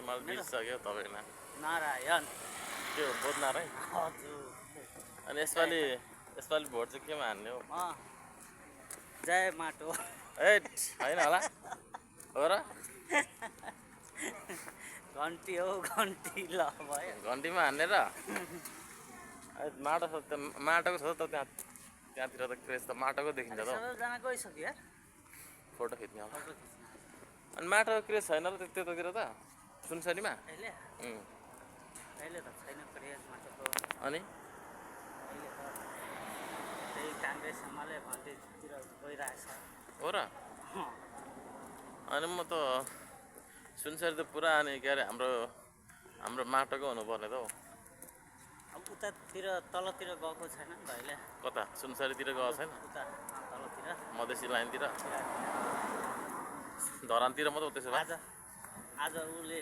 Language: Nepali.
मलाई बिर्सक्यो तपाईँको नारायण के हो बोधनारायण हजुर अनि यसपालि भोट चाहिँ केमा हान्ने हो जय माटो ए होइन होला हो र घन्टी हो घन्टी ल भयो घन्टीमा हान्ने र माटो छ त माटोको छ त त्यहाँतिर त क्रेज त माटोको देखिन्छ त सबैजना गइसक्यो यार फोटो खिच्ने होला फोटो खिच्न अनि माटोको क्रेज छैन र त्यतातिर त सुनसरीमा अहिले त छैन क्रेज माटोको अनि अहिले त त्यही काङ्ग्रेस एमाले घन्टीतिर गइरहेछ हो र अनि म त सुनसरी त पुरा अनि के अरे हाम्रो माटोको हुनुपर्ने त हौ अब उतातिर तलतिर गएको छैन नि त अहिले कता सुनसरीतिर गएको छैन उता तलतिर मधेसी लाइनतिर धरानतिर मात्रै त्यसो भए आज उसले